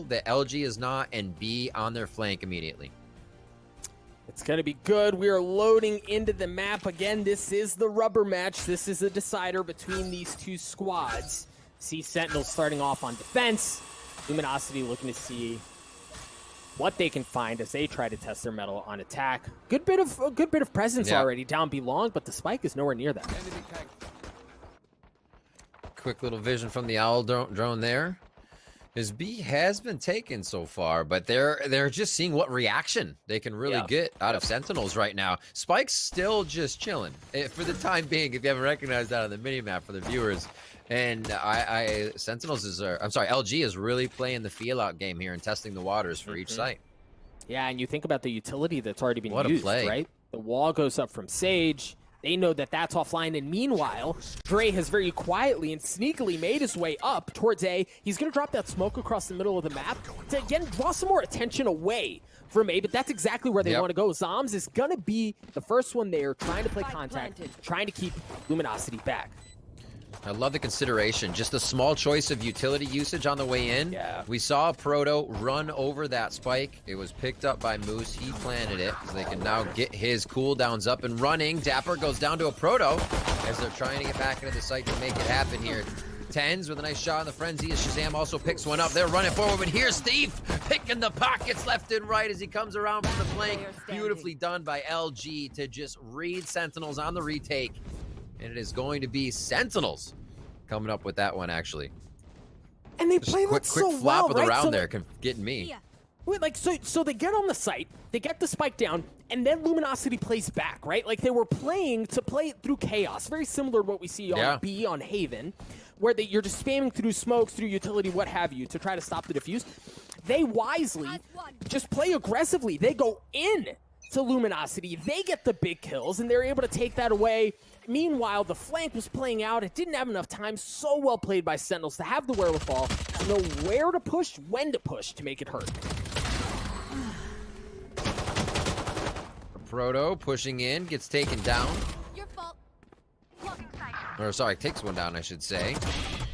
that LG is not, and B, on their flank immediately. It's going to be good. We are loading into the map. Again, this is the rubber match. This is a decider between these two squads. See Sentinels starting off on defense. Luminosity looking to see what they can find as they try to test their mettle on attack. A good bit of presence already down B long, but the spike is nowhere near that. Quick little vision from the Owl drone there. His B has been taken so far, but they're just seeing what reaction they can really get out of Sentinels right now. Spike's still just chilling for the time being, if you haven't recognized that on the minimap for the viewers. And Sentinels is, I'm sorry, LG is really playing the feel-out game here and testing the waters for each site. Yeah, and you think about the utility that's already been used, play. Right? The wall goes up from Sage. They know that that's offline, and meanwhile, Dre has very quietly and sneakily made his way up towards A. He's going to drop that smoke across the middle of the map to, again, draw some more attention away from A, but that's exactly where they want to go. Zoms is going to be the first one there, trying to play contact, trying to keep Luminosity back. I love the consideration. Just a small choice of utility usage on the way in. Yeah. We saw Proto run over that spike. It was picked up by Moose. He planted it, so they can now get his cooldowns up and running. Dapper goes down to a Proto as they're trying to get back into the site to make it happen here. Tens with a nice shot on the frenzy as Shazam also picks one up. They're running forward, but here's Steve picking the pockets left and right as he comes around from the flank. Beautifully done by LG to just read Sentinels on the retake. And it is going to be Sentinels coming up with that one, actually. And they Just play quick that so flap well, of the right? round So there, getting me. Yeah. Wait, like, so they get on the site, they get the spike down, and then Luminosity plays back, right? Like, they were playing to play it through chaos. Very similar to what we see on B, on Haven, where you're just spamming through smokes, through utility, what have you, to try to stop the defuse. They wisely just play aggressively. They go in to Luminosity. They get the big kills, and they're able to take that away. Meanwhile, the flank was playing out. It didn't have enough time. So well played by Sentinels to have the wherewithal, to know where to push, when to push to make it hurt. Proto pushing in, gets taken down. Your fault. Or sorry, takes one down, I should say.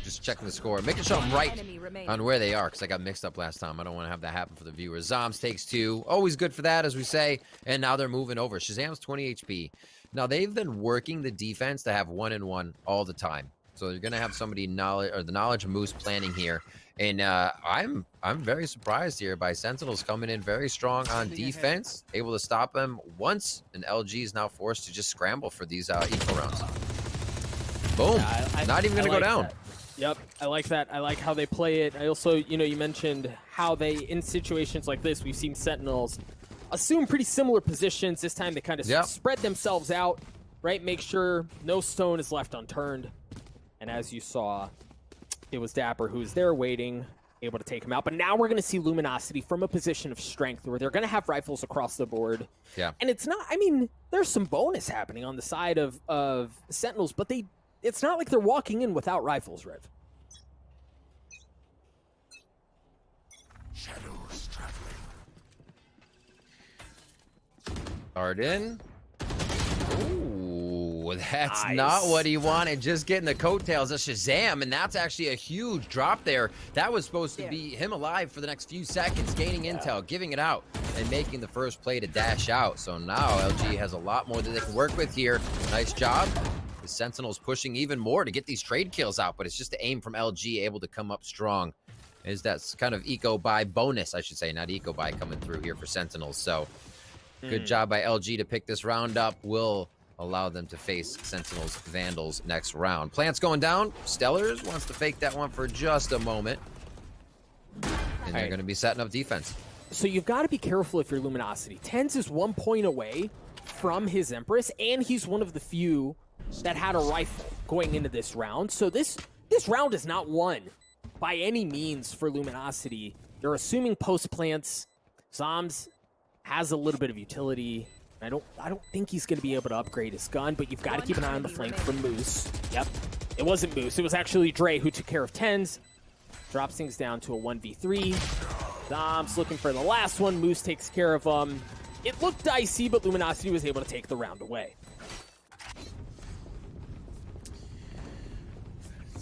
Just checking the score, making sure I'm right on where they are, because I got mixed up last time. I don't want to have that happen for the viewers. Zoms takes 2. Always good for that, as we say. And now they're moving over. Shazam's 20 HP. Now, they've been working the defense to have 1-and-1 all the time. So you're going to have somebody the knowledge of Moose planning here. And I'm very surprised here by Sentinels coming in very strong on defense, able to stop them once, and LG is now forced to just scramble for these eco rounds. Boom. Yeah, not even going to go down. That. Yep, I like that. I like how they play it. I also, you mentioned how they, in situations like this, we've seen Sentinels assume pretty similar positions. This time they kind of spread themselves out, right? Make sure no stone is left unturned. And as you saw, it was Dapper who was there waiting, able to take him out. But now we're going to see Luminosity from a position of strength where they're going to have rifles across the board. Yeah. And it's not, I mean, there's some bonus happening on the side of Sentinels, but it's not like they're walking in without rifles, Rev. Shadows traveling. Arden. Ooh, that's not what he wanted. Just getting the coattails of Shazam, and that's actually a huge drop there. That was supposed to be him alive for the next few seconds, gaining intel, giving it out, and making the first play to dash out. So now LG has a lot more that they can work with here. Nice job. The Sentinels pushing even more to get these trade kills out, but it's just the aim from LG able to come up strong. Is that kind of eco-buy bonus, I should say, not eco-buy coming through here for Sentinels. So good job by LG to pick this round up. Will allow them to face Sentinels Vandals next round. Plants going down. Stellars wants to fake that one for just a moment. And they're going to be setting up defense. So you've got to be careful if you're Luminosity. Tens is 1 point away from his Empress, and he's one of the few that had a rifle going into this round. So this round is not won by any means for Luminosity. They're assuming post plants. Zoms has a little bit of utility. I don't think he's going to be able to upgrade his gun, but you've got to keep an eye on the flank from Moose. Yep, it wasn't Moose. It was actually Dre who took care of Tens. Drops things down to a 1v3. Zoms looking for the last one. Moose takes care of him. It looked dicey, but Luminosity was able to take the round away.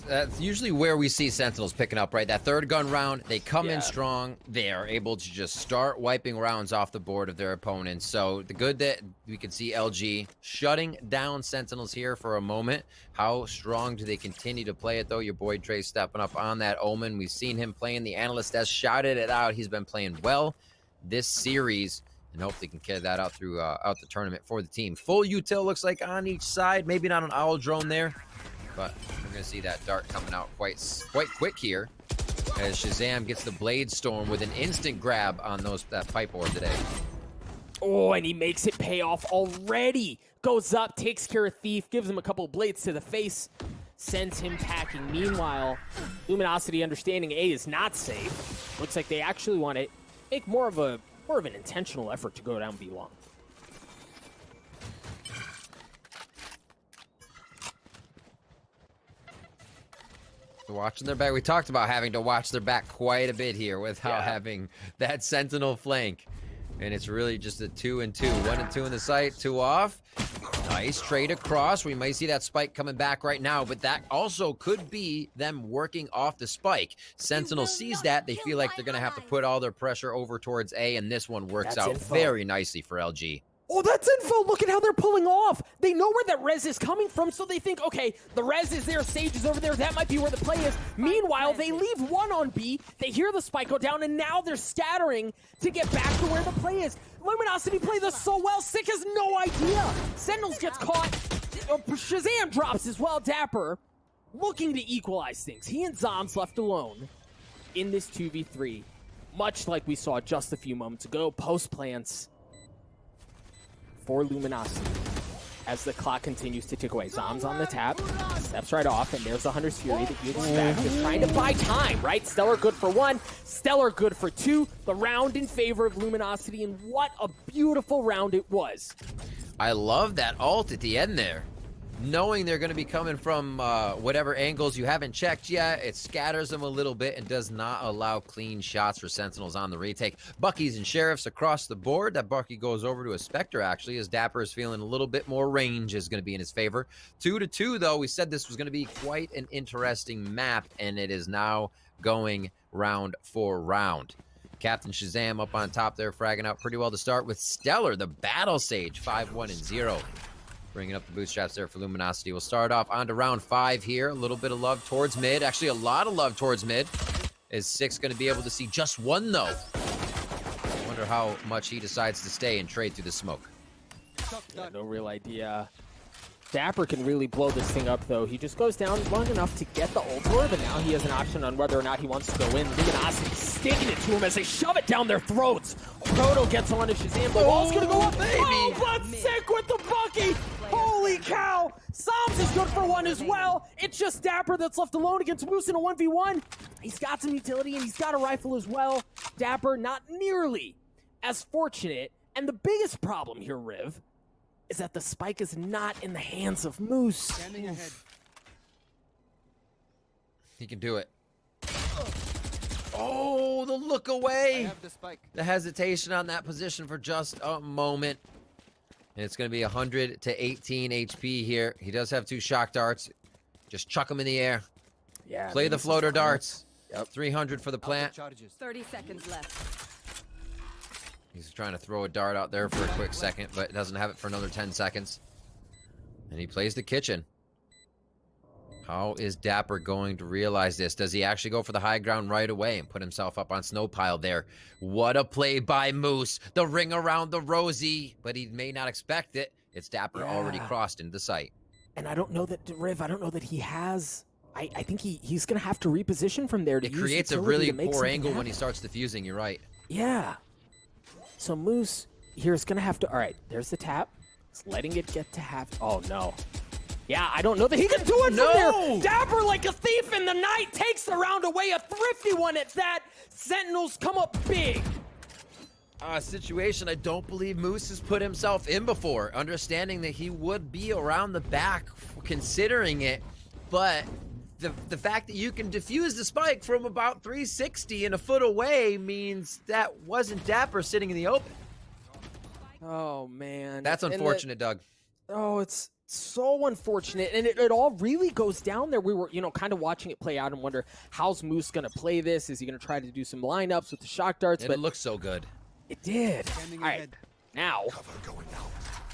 That's usually where we see Sentinels picking up, right? That third gun round, they come in strong. They are able to just start wiping rounds off the board of their opponents. So the good that we can see LG shutting down Sentinels here for a moment. How strong do they continue to play it, though? Your boy Dre stepping up on that Omen. We've seen him playing. The analyst has shouted it out. He's been playing well this series, and hopefully can carry that out through out the tournament for the team. Full util looks like on each side. Maybe not an owl drone there, but we're going to see that dart coming out quite quick here as Shazam gets the Blade Storm with an instant grab on that pipe orb today. Oh, and he makes it pay off already. Goes up, takes care of Thief, gives him a couple blades to the face, sends him packing. Meanwhile, Luminosity understanding A is not safe. Looks like they actually want to make more of an intentional effort to go down B long. Watching their back. We talked about having to watch their back quite a bit here without having that Sentinel flank. And it's really just a 2 and 2. 1 and 2 in the sight, 2 off. Nice trade across. We might see that spike coming back right now, but that also could be them working off the spike. Sentinel sees that. They feel like they're going to have to put all their pressure over towards A, and this one works out very nicely for LG. Oh, that's info. Look at how they're pulling off. They know where that res is coming from, so they think, okay, the res is there, Sage is over there, that might be where the play is. Meanwhile, they leave one on B, they hear the spike go down, and now they're scattering to get back to where the play is. Luminosity play this so well, Sick has no idea. Sentinels gets caught. Shazam drops as well. Dapper looking to equalize things. He and Zombs left alone in this 2v3, much like we saw just a few moments ago. Post plans for Luminosity as the clock continues to tick away. Zombs on the tap, steps right off, and there's the Hunter's Fury that you'd expect, just trying to buy time, right? Stellar good for 1, Stellar good for 2, the round in favor of Luminosity, and what a beautiful round it was. I love that ult at the end there. Knowing they're going to be coming from whatever angles you haven't checked yet, it scatters them a little bit and does not allow clean shots for Sentinels on the retake. Buckies and Sheriffs across the board. That Bucky goes over to a Spectre, actually, as Dapper is feeling a little bit more range is going to be in his favor. 2-2, though. We said this was going to be quite an interesting map, and it is now going round for round. Captain Shazam up on top there, fragging out pretty well to start with Stellar, the Battle Sage, 5-1-0. Bringing up the bootstraps there for Luminosity. We'll start off on to round 5 here. A little bit of love towards mid. Actually, a lot of love towards mid. Is Six going to be able to see just one, though? I wonder how much he decides to stay and trade through the smoke. Yeah, no real idea. Dapper can really blow this thing up, though. He just goes down long enough to get the ult orb, and now he has an option on whether or not he wants to go in. Luminosity sticking it to him as they shove it down their throats. Proto gets on to Shazam. The wall's going to go up. Baby. Oh, but Sick with the Bucky. Holy cow. Psalms is good for 1 as well. It's just Dapper that's left alone against Moose in a 1v1. He's got some utility, and he's got a rifle as well. Dapper not nearly as fortunate. And the biggest problem here, Riv, is that the spike is not in the hands of Moose. Standing ahead. He can do it. Oh, the look away. I have the spike. The hesitation on that position for just a moment. And it's going to be 100 to 18 HP here. He does have 2 shock darts. Just chuck them in the air. Yeah. Play the floater darts. Yep. 300 for the plant. 30 seconds left. He's trying to throw a dart out there for a quick second, but doesn't have it for another 10 seconds. And he plays the kitchen. How is Dapper going to realize this? Does he actually go for the high ground right away and put himself up on snow pile there? What a play by Moose. The ring around the rosy, but he may not expect it. It's Dapper already crossed into the site. And I don't know that, Riv, I don't know that he has... I think he's going to have to reposition from there to It use creates a utility really to make poor something angle when happen. he starts defusing, you're right. Yeah. So Moose here is going to have to... All right, there's the tap. He's letting it get to half... Oh, no. Yeah, I don't know that he can do it from there. Dapper, like a thief in the night, takes the round away. A thrifty one at that. Sentinels come up big. A situation I don't believe Moose has put himself in before, understanding that he would be around the back, considering it, but the fact that you can defuse the spike from about 360 and a foot away means that wasn't Dapper sitting in the open. Oh, man. That's unfortunate, Doug. Oh, it's So unfortunate, and it all really goes down there. We were, kind of watching it play out and wonder, how's Moose going to play this? Is he going to try to do some lineups with the shock darts? It looks so good. It did. All right, now,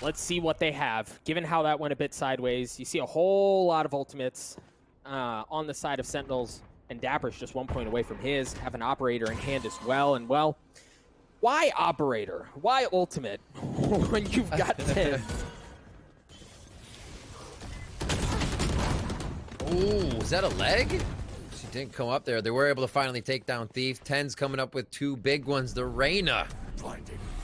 let's see what they have. Given how that went a bit sideways, you see a whole lot of ultimates on the side of Sentinels, and Dapper's just 1 point away from his. Have an Operator in hand as well, and well, why Operator? Why Ultimate when you've got 10? Ooh, is that a leg? She didn't come up there. They were able to finally take down Thief. 10's coming up with 2 big ones. The Reyna.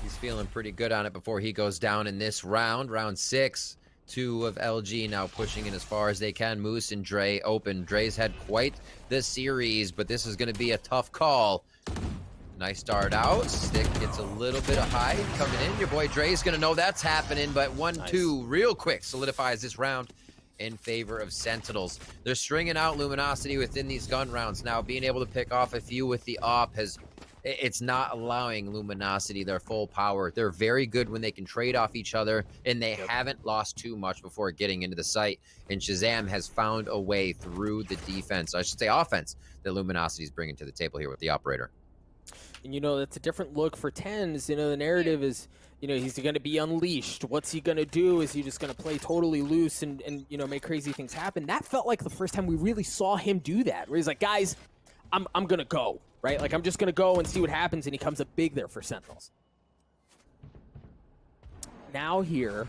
He's feeling pretty good on it before he goes down in this round. Round 6. 2 of LG now pushing in as far as they can. Moose and Dre open. Dre's had quite the series, but this is going to be a tough call. Nice start out. Stick gets a little bit of high coming in. Your boy Dre's going to know that's happening, but 1-2 real quick solidifies this round in favor of Sentinels. They're stringing out Luminosity within these gun rounds now. Being able to pick off a few with the op it's not allowing Luminosity their full power. They're very good when they can trade off each other, and they haven't lost too much before getting into the site. And Shazam has found a way through the defense, I should say offense, that Luminosity is bringing to the table here with the Operator. And that's a different look for 10s. The narrative is, he's going to be unleashed. What's he going to do? Is he just going to play totally loose and make crazy things happen? That felt like the first time we really saw him do that, where he's like, guys, I'm going to go, right? Like, I'm just going to go and see what happens, and he comes up big there for Sentinels. Now here,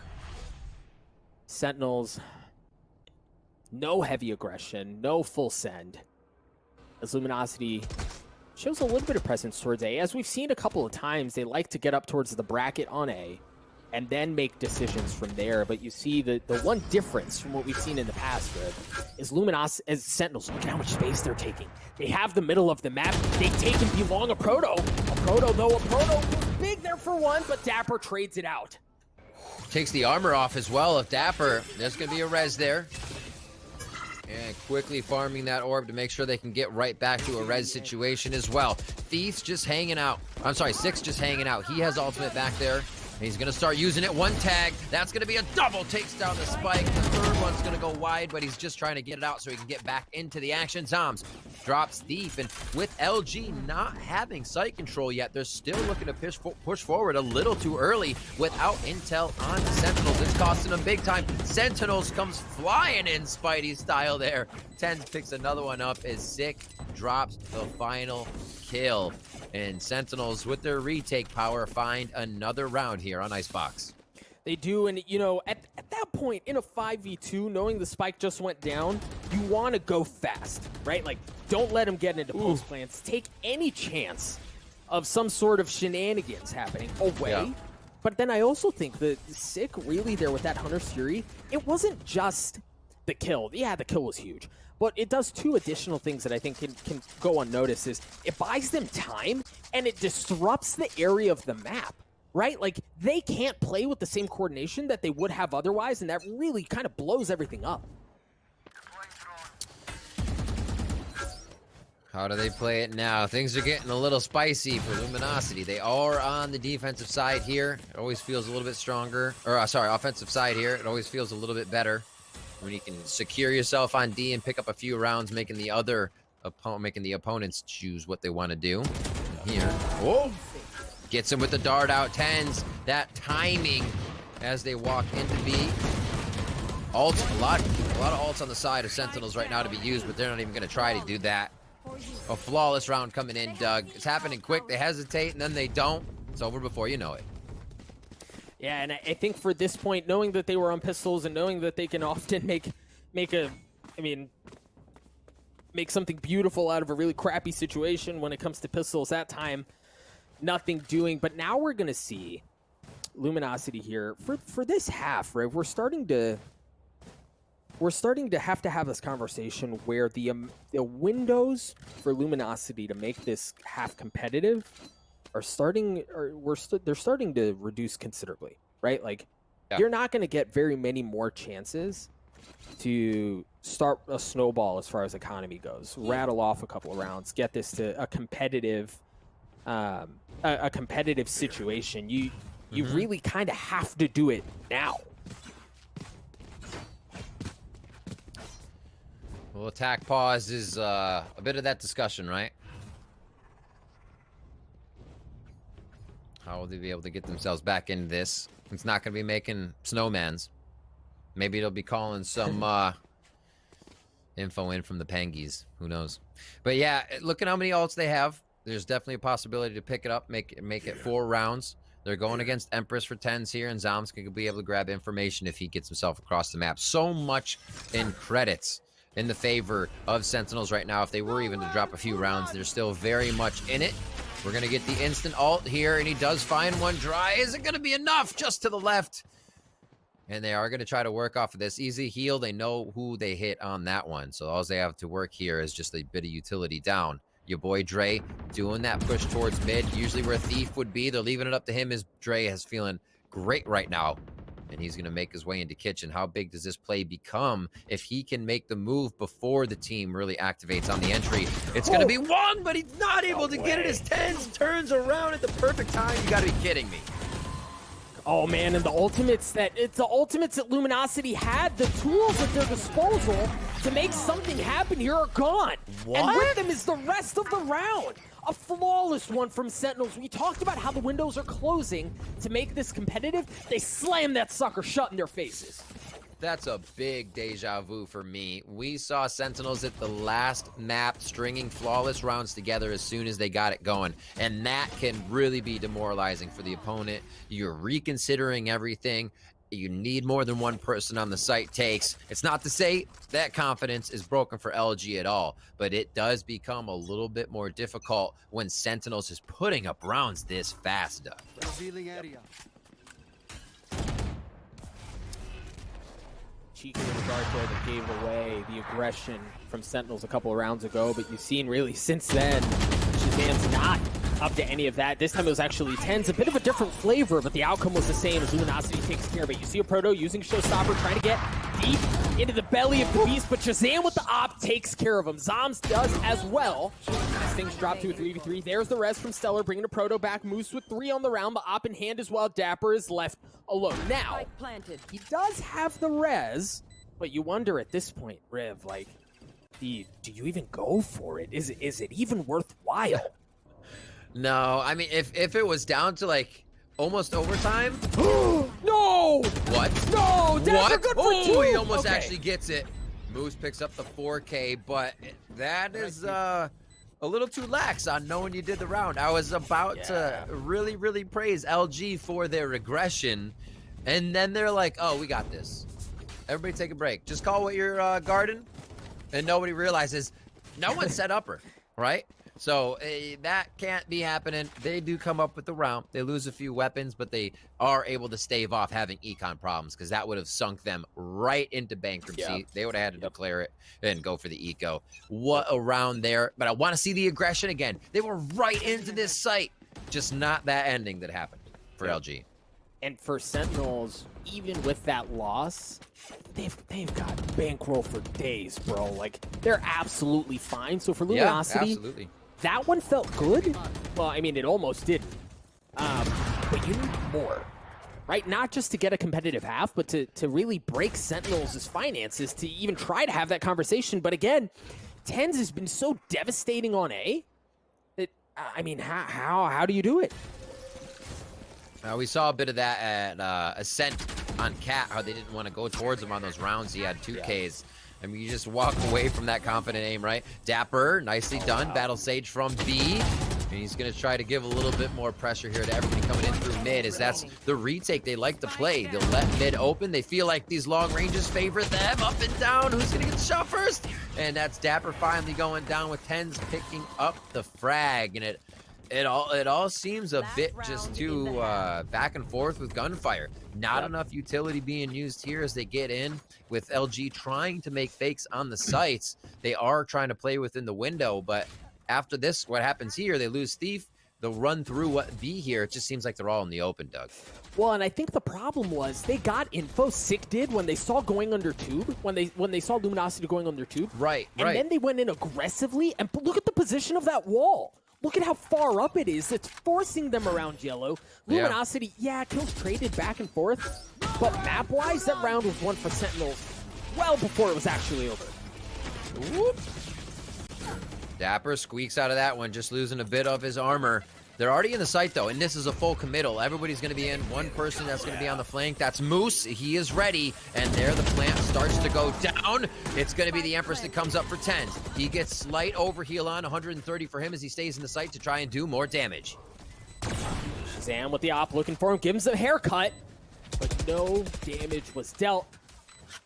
Sentinels, no heavy aggression, no full send, as Luminosity shows a little bit of presence towards A. As we've seen a couple of times, they like to get up towards the bracket on A and then make decisions from there. But you see the one difference from what we've seen in the past, Red, is Luminosity as Sentinels. Look at how much space they're taking. They have the middle of the map. They take and belong a Proto. A Proto was big there for one, but Dapper trades it out. Takes the armor off as well of Dapper. There's going to be a res there. And quickly farming that orb to make sure they can get right back to a res situation as well. Thief's just hanging out. I'm sorry, Six just hanging out. He has ultimate back there. He's going to start using it. One tag. That's going to be a double. Takes down the spike. The third one's going to go wide, but he's just trying to get it out so he can get back into the action. Zoms drops Thief. And with LG not having site control yet, they're still looking to push forward a little too early without intel on Sentinels. It's costing them big time. Sentinels comes flying in Spidey style there. 10 picks another one up as Sick drops the final kill. And Sentinels, with their retake power, find another round here on ICEBOX. They do, and at that point in a 5v2, knowing the spike just went down, you want to go fast, right? Like, don't let them get into post plants. Take any chance of some sort of shenanigans happening away. Yeah. But then I also think that Sick really there with that Hunter's Fury, it wasn't just the kill. Yeah, the kill was huge. But it does 2 additional things that I think can go unnoticed. Is it buys them time, and it disrupts the area of the map, right? Like, they can't play with the same coordination that they would have otherwise, and that really kind of blows everything up. How do they play it now? Things are getting a little spicy for Luminosity. They are on the defensive side here. It always feels a little bit stronger. Or, sorry, offensive side here. It always feels a little bit better when you can secure yourself on D and pick up a few rounds, making the opponents choose what they want to do. Here, oh, gets him with the dart out. 10s, that timing as they walk into B. Ults, a lot of ults on the side of Sentinels right now to be used, but they're not even going to try to do that. A flawless round coming in, Doug. It's happening quick. They hesitate and then they don't. It's over before you know it. Yeah, and I think for this point, knowing that they were on pistols and knowing that they can often make something beautiful out of a really crappy situation when it comes to pistols, that time, nothing doing. But now we're going to see Luminosity here. For this half, right, we're starting to have this conversation where the windows for Luminosity to make this half competitive are they're starting to reduce considerably, right? Like, you're not going to get very many more chances to start a snowball as far as economy goes. Rattle off a couple of rounds, get this to a competitive situation. You really kind of have to do it now. Well, attack pause is a bit of that discussion, right? How will they be able to get themselves back into this? It's not going to be making snowmans. Maybe it'll be calling some info in from the Pangies. Who knows? But yeah, look at how many ults they have. There's definitely a possibility to pick it up, make it 4 rounds. They're going against Empress for 10s here, and Zom's going to be able to grab information if he gets himself across the map. So much in credits in the favor of Sentinels right now. If they were even to drop a few rounds, they're still very much in it. We're going to get the instant ult here, and he does find one dry. Is it going to be enough? Just to the left. And they are going to try to work off of this. Easy heal. They know who they hit on that one. So all they have to work here is just a bit of utility down. Your boy Dre doing that push towards mid. Usually where Thief would be. They're leaving it up to him as Dre is feeling great right now. And he's going to make his way into kitchen. How big does this play become if he can make the move before the team really activates on the entry? It's going to be one, but he's not able to get it as Tens turns around at the perfect time. You got to be kidding me. Oh man, and the ultimates that Luminosity had, the tools at their disposal to make something happen here are gone. What? And with them is the rest of the round. A flawless one from Sentinels. We talked about how the windows are closing to make this competitive. They slam that sucker shut in their faces. That's a big deja vu for me. We saw Sentinels at the last map stringing flawless rounds together as soon as they got it going. And that can really be demoralizing for the opponent. You're reconsidering everything. You need more than one person on the site takes. It's not to say that confidence is broken for LG at all, but it does become a little bit more difficult when Sentinels is putting up rounds this fast, Doug. Revealing area. Cheeky little dart there that gave away the aggression from Sentinels a couple of rounds ago, but you've seen really since then, Shazam's not up to any of that. This time it was actually Tens, a bit of a different flavor, but the outcome was the same as Luminosity takes care of it. You see a Proto using Showstopper, trying to get deep into the belly of the beast, but Shazam with the op takes care of him. Zoms does as well. As things drop to a 3v3, there's the res from Stellar, bringing the Proto back. Moose with 3 on the round, the op in hand as well. Dapper is left alone. Now, he does have the res, but you wonder at this point, Riv, like, do you even go for it? Is it even worthwhile? No, I mean, if it was down to, like, almost overtime... No! What? No! Dapper good for 2! He almost actually gets it. Moose picks up the 4K, but that is a little too lax on knowing you did the round. I was about to really, really praise LG for their regression, and then they're like, oh, we got this. Everybody take a break. Just call what you're guarding, and nobody realizes no one set upper, right? So that can't be happening. They do come up with the round. They lose a few weapons, but they are able to stave off having econ problems because that would have sunk them right into bankruptcy. Yep. They would have had to declare it and go for the eco. What a round there. But I want to see the aggression again. They were right into this site. Just not that ending that happened for LG. And for Sentinels, even with that loss, they've got bankroll for days, bro. Like, they're absolutely fine. So for Luminosity, absolutely. That one felt good. Well, I mean, it almost didn't. But you need more, right? Not just to get a competitive half, but to really break Sentinels' finances, to even try to have that conversation. But again, Tens has been so devastating on A that, I mean, how do you do it? We saw a bit of that at Ascent on Cat, how they didn't want to go towards him on those rounds. He had 2Ks. I mean, you just walk away from that confident aim, right? Dapper, nicely done. Wow. Battle Sage from B. And he's going to try to give a little bit more pressure here to everybody coming in through mid, as that's the retake they like to play. They'll let mid open. They feel like these long ranges favor them. Up and down. Who's going to get the shot first? And that's Dapper finally going down with Tens picking up the frag. And it all seems a bit just too back and forth with gunfire. Not enough utility being used here as they get in with LG trying to make fakes on the sites. They are trying to play within the window, but after this, what happens here, they lose Thief. They'll run through what B here. It just seems like they're all in the open, Doug. Well, and I think the problem was they got info, Sick did, when they saw going under tube, when they saw Luminosity going under tube. Right. And then they went in aggressively, and look at the position of that wall. Look at how far up it is. It's forcing them around yellow. Luminosity, kills traded back and forth. But map-wise, that round was won for Sentinels well before it was actually over. Whoop. Dapper squeaks out of that one, just losing a bit of his armor. They're already in the site, though, and this is a full committal. Everybody's going to be in. One person that's going to be on the flank. That's Moose. He is ready, and there the plant starts to go down. It's going to be the Empress that comes up for 10. He gets slight overheal on, 130 for him as he stays in the site to try and do more damage. Shazam with the op looking for him, gives him a haircut, but no damage was dealt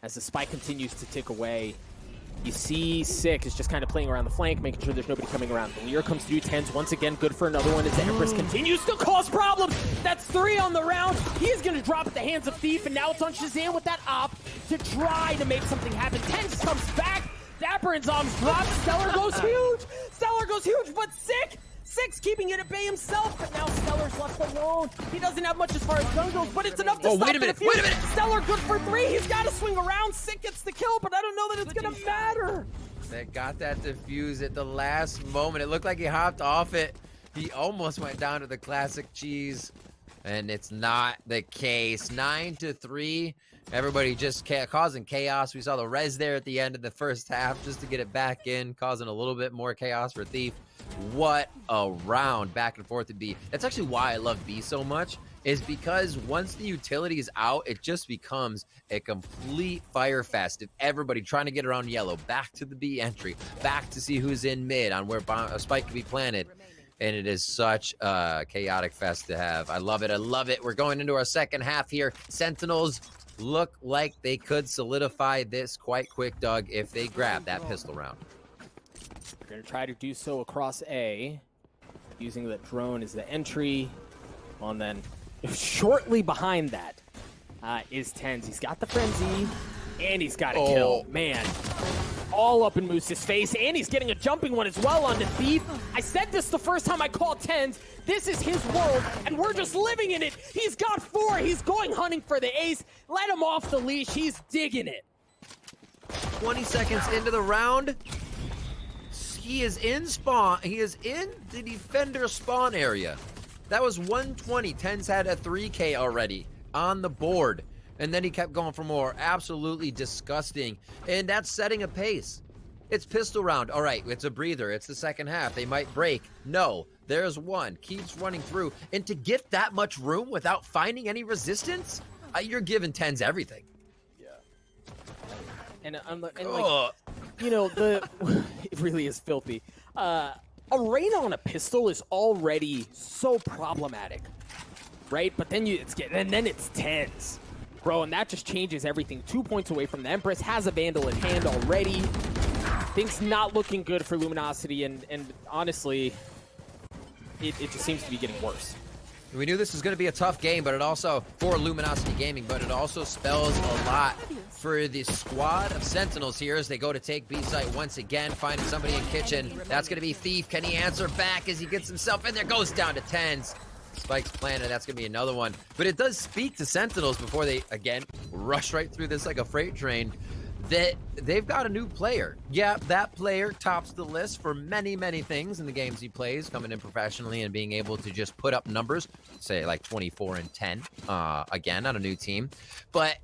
as the spike continues to tick away. You see Sick is just kind of playing around the flank, making sure there's nobody coming around. The Lear comes through, 10's once again good for another one as the Empress continues to cause problems. That's 3 on the round. He's going to drop at the hands of Thief, and now it's on Shazam with that op to try to make something happen. 10's comes back. Dapper and Zombs drop. Stellar goes huge. Stellar goes huge, but Sick's keeping it at bay himself, but now Stellar's left alone. He doesn't have much as far as gun goes, but it's enough to stop wait a minute, the fuse. wait a minute. Stellar good for 3. He's got to swing around. Sick gets the kill, but I don't know that it's going to matter. They got that defuse at the last moment. It looked like he hopped off it. He almost went down to the classic cheese, and it's not the case. 9-3. Everybody just causing chaos. We saw the res there at the end of the first half just to get it back in, causing a little bit more chaos for Thief. What a round back and forth to be. That's actually why I love B so much, is because once the utility is out, it just becomes a complete fire fest of everybody trying to get around yellow, back to the B entry, back to see who's in mid on where a spike can be planted. And it is such a chaotic fest to have. I love it. I love it. We're going into our second half here. Sentinels look like they could solidify this quite quick, Doug, if they grab that pistol round. We're going to try to do so across A, using the drone as the entry. Well, and then shortly behind that is 10's. He's got the frenzy, and he's got a kill. Man, all up in Moose's face, and he's getting a jumping one as well on the Thief. I said this the first time I called 10's. This is his world, and we're just living in it. He's got 4. He's going hunting for the ace. Let him off the leash. He's digging it. 20 seconds into the round. He is in spawn. He is in the defender spawn area. That was 120. 10's had a 3K already on the board. And then he kept going for more. Absolutely disgusting. And that's setting a pace. It's pistol round. All right, it's a breather. It's the second half. They might break. No, there's one. Keeps running through. And to get that much room without finding any resistance, you're giving 10's everything. And like, you know, it really is filthy. A rain on a pistol is already so problematic, right? But then it's 10's, bro, and that just changes everything. 2 points away from the Empress, has a Vandal in hand already. Things not looking good for Luminosity, and honestly, it just seems to be getting worse. We knew this was going to be a tough game, but it also, for Luminosity Gaming, but it also spells a lot for the squad of Sentinels here as they go to take B site once again, finding somebody in kitchen. That's going to be Thief. Can he answer back as he gets himself in there? Goes down to 10's. Spike's planted. That's going to be another one. But it does speak to Sentinels before they, again, rush right through this like a freight train, that they've got a new player. Yeah, that player tops the list for many, many things in the games he plays, coming in professionally and being able to just put up numbers, say like 24 and 10, again, on a new team. But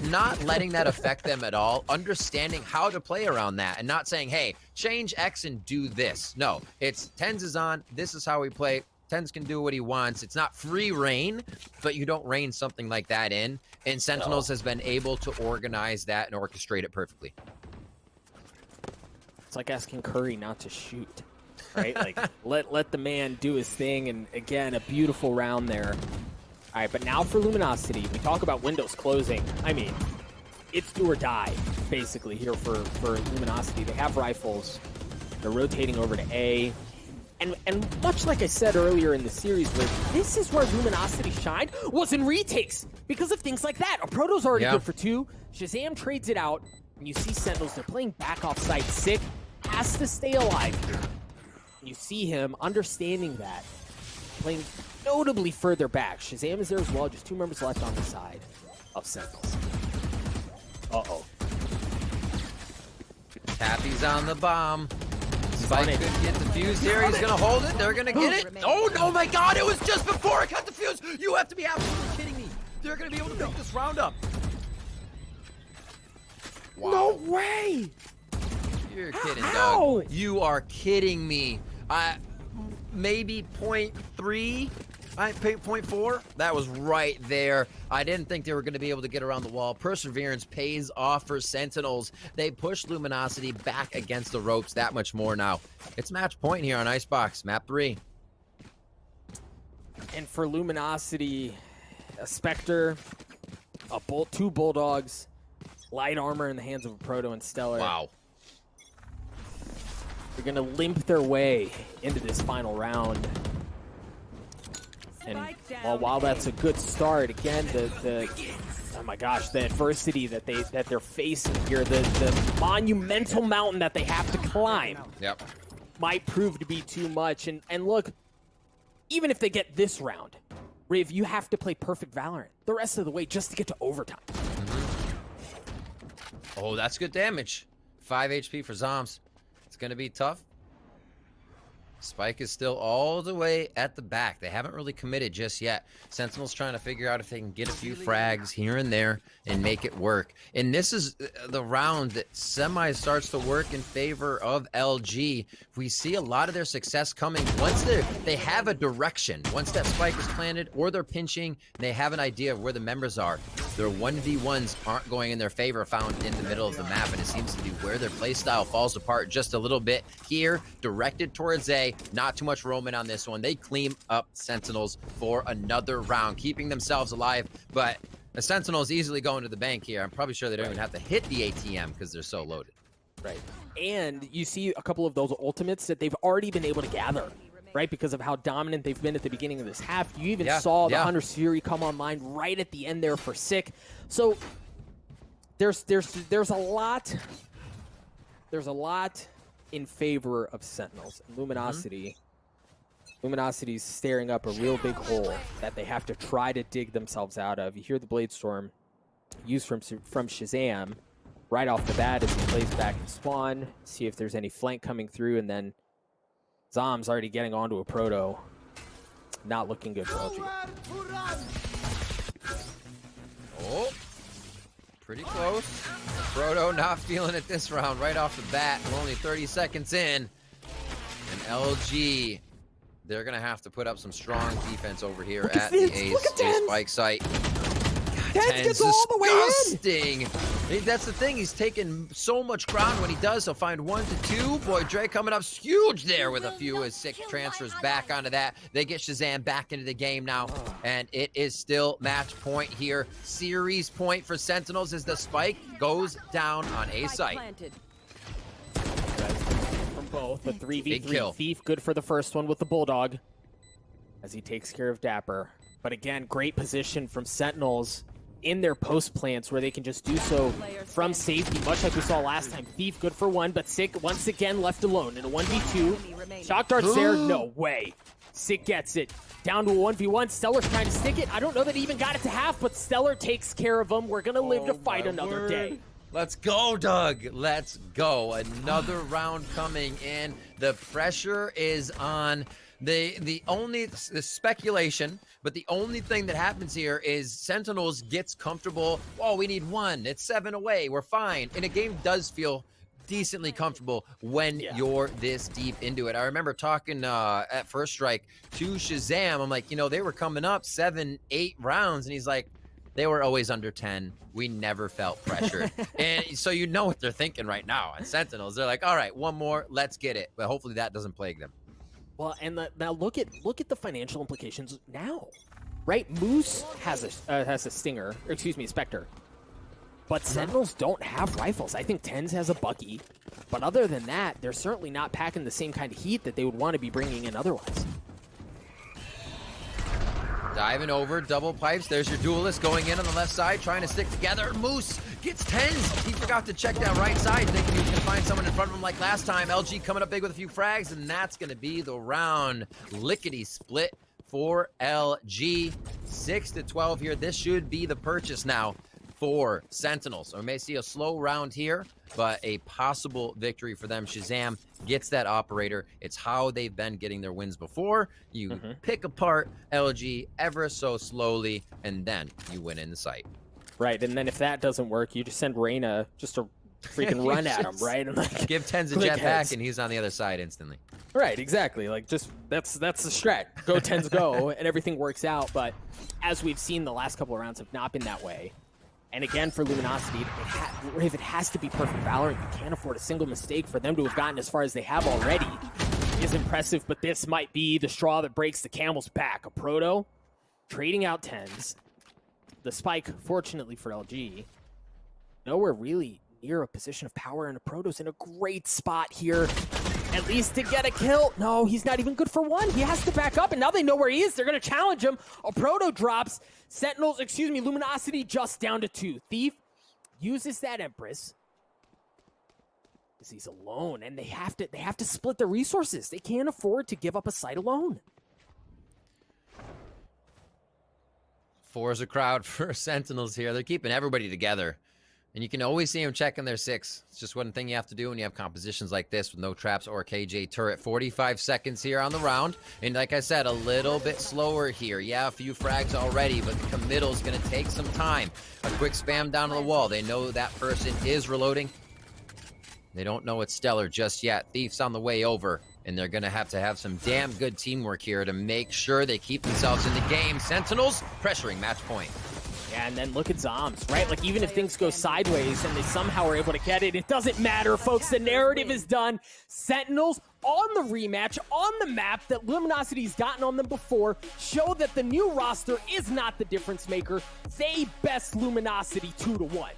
not letting that affect them at all, understanding how to play around that and not saying, hey, change X and do this. No, it's 10's is on, this is how we play. 10's can do what he wants. It's not free reign, but you don't reign something like that in. And Sentinels has been able to organize that and orchestrate it perfectly. It's like asking Curry not to shoot, right? Like, let the man do his thing. And again, a beautiful round there. All right, but now for Luminosity, we talk about windows closing. I mean, it's do or die, basically, here for Luminosity. They have rifles. They're rotating over to A. And much like I said earlier in the series, where this is where Luminosity shined, was in retakes because of things like that. A Proto's already good for 2. Shazam trades it out, and you see Sentinels, they're playing back off site. Sick has to stay alive here. And you see him understanding that, playing notably further back. Shazam is there as well, just 2 members left on the side of Sentinels. Uh-oh. Tappy's on the bomb. Spike could get the fuse here. He's going to hold it. They're going to get it. Oh, no, my God. It was just before I cut the fuse. You have to be absolutely kidding me. They're going to be able to pick this round up. Wow. No way. You're kidding, How? Doug. You are kidding me. Maybe 0.3, 0.4. That was right there. I didn't think they were going to be able to get around the wall. Perseverance pays off for Sentinels. They push Luminosity back against the ropes that much more now. It's match point here on ICEBOX, map 3. And for Luminosity, a Spectre, two Bulldogs, light armor in the hands of a Proto and Stellar. Wow. They're going to limp their way into this final round. And while that's a good start, again, oh my gosh, the adversity that they're facing here, the monumental mountain that they have to climb, might prove to be too much. And look, even if they get this round, Riv, you have to play perfect Valorant the rest of the way just to get to overtime. Oh, that's good damage. 5 HP for Zoms. It's going to be tough. Spike is still all the way at the back. They haven't really committed just yet. Sentinel's trying to figure out if they can get a few frags here and there and make it work. And this is the round that semi starts to work in favor of LG. We see a lot of their success coming once they have a direction. Once that spike is planted or they're pinching, and they have an idea of where the members are. Their 1v1s aren't going in their favor, found in the middle of the map, and it seems to be where their playstyle falls apart just a little bit here, directed towards A. Not too much roaming on this one. They clean up Sentinels for another round, keeping themselves alive, but the Sentinels easily going to the bank here. I'm probably sure they don't even have to hit the ATM because they're so loaded. Right. And you see a couple of those ultimates that they've already been able to gather, right? Because of how dominant they've been at the beginning of this half. You even saw the Hunter's Fury come online right at the end there for Sick. So there's a lot in favor of Sentinels. And Luminosity. Luminosity's staring up a real big hole that they have to try to dig themselves out of. You hear the Blade Storm used from Shazam right off the bat as he plays back in spawn. See if there's any flank coming through, and then Zom's already getting onto a Proto. Not looking good for LG. Oh, pretty close. Proto not feeling it this round right off the bat. We're only 30 seconds in. And LG, they're going to have to put up some strong defense over here at the A spike site. Tens gets all the way in. That's the thing. He's taking so much ground. When he does, he'll find 1 to 2. Boy, Dre coming up huge there with a few as Sick transfers back onto that. They get Shazam back into the game now, and it is still match point here. Series point for Sentinels as the spike goes down on A site. From both, the 3v3 Thief, good for the first one with the Bulldog as he takes care of Dapper. But again, great position from Sentinels in their post plants where they can just do so from safety, much like we saw last time. Thief good for 1, but Sick once again left alone in a 1v2. Shock darts there, no way. Sick gets it. Down to a 1v1. Stellar's trying to stick it. I don't know that he even got it to half, but Stellar takes care of him. We're gonna live to fight another day. Let's go, Doug. Let's go. Another round coming in. The pressure is on. The speculation, but the only thing that happens here is Sentinels gets comfortable. Oh, we need 1. It's 7 away. We're fine. And a game does feel decently comfortable when you're this deep into it. I remember talking at First Strike to Shazam. I'm like, they were coming up 7, 8 rounds, and he's like, they were always under 10. We never felt pressured. And so you know what they're thinking right now. And Sentinels, they're like, all right, 1 more, let's get it. But hopefully that doesn't plague them. Well, and now look at the financial implications now, right? Moose has a Stinger, or excuse me, a Spectre, but Sentinels don't have rifles. I think Tens has a Bucky, but other than that, they're certainly not packing the same kind of heat that they would want to be bringing in otherwise. Diving over, double pipes. There's your duelist going in on the left side, trying to stick together. Moose gets 10s. He forgot to check that right side, thinking he was going to find someone in front of him like last time. LG coming up big with a few frags, and that's going to be the round. Lickety split for LG. 6 to 12 here. This should be the purchase now for Sentinels. So we may see a slow round here, but a possible victory for them. Shazam gets that operator. It's how they've been getting their wins before. You pick apart LG ever so slowly, and then you win in the sight. Right, and then if that doesn't work, you just send Reyna just to freaking run at him, right? And like, give Tens a click jetpack heads. and he's on the other side instantly. Right, exactly. Like, just that's the strat. Go Tens go, and everything works out. But as we've seen, the last couple of rounds have not been that way. And again, for Luminosity, if it has to be perfect Valorant, you can't afford a single mistake. For them to have gotten as far as they have already is impressive, but this might be the straw that breaks the camel's back. A Proto trading out Tens. The spike, fortunately for LG, nowhere really near a position of power, and a Proto's in a great spot here, at least to get a kill. No, he's not even good for one. He has to back up, and now they know where he is. They're going to challenge him. A Proto drops. Luminosity just down to 2. Thief uses that Empress. He's alone, and they have to split the resources. They can't afford to give up a site alone. 4 is a crowd for Sentinels here. They're keeping everybody together. And you can always see them checking their 6. It's just one thing you have to do when you have compositions like this with no traps or KJ turret. 45 seconds here on the round. And like I said, a little bit slower here. Yeah, a few frags already, but the committal's going to take some time. A quick spam down to the wall. They know that person is reloading. They don't know it's Stellar just yet. Thief's on the way over. And they're going to have some damn good teamwork here to make sure they keep themselves in the game. Sentinels pressuring match point. Yeah, and then look at Zombs, right? Like, even if things go sideways and they somehow are able to get it, it doesn't matter, folks. The narrative is done. Sentinels on the rematch, on the map that Luminosity's gotten on them before, show that the new roster is not the difference maker. They best Luminosity 2-1.